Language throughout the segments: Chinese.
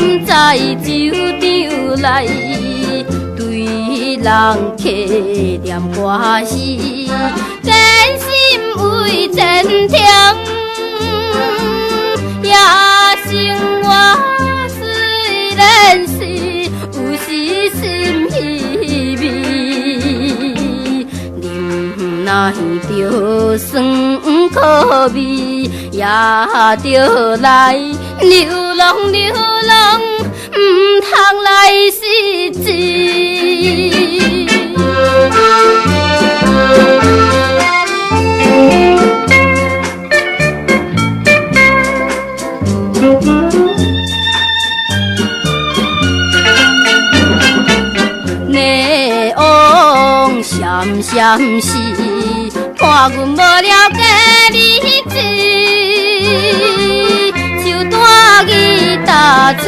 站在酒场内，对人客念歌词，真心为前程，也生活虽然是有时心稀微，忍耐着酸苦味，也着来流浪流浪，唔通来失志。内往闪闪是看阮无了解理智，就带吉他嘴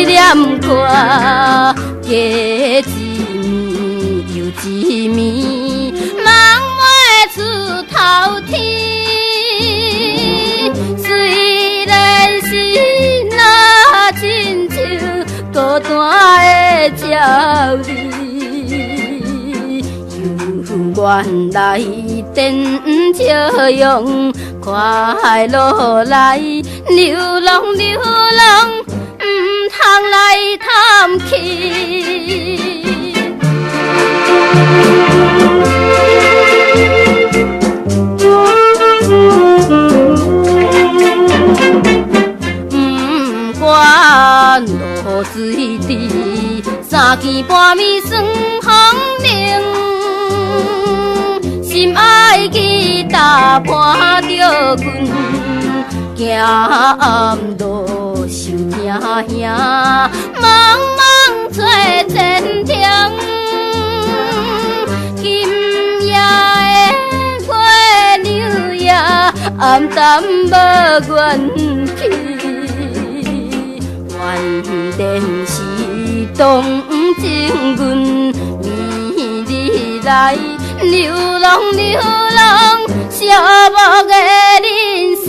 念歌，加一暝又一暝，梦袂出头天。虽然是那亲像孤单的鸟儿，原来电照样快乐来，流浪流浪，唔通来叹气。唔管落水池，3更半暝算风铃。心爱吉他伴着阮，行暗路受疼兄，茫茫做前程。今夜的月亮也暗淡无元气，原电是动情阮暝日来。流浪流浪，寂寞的人生。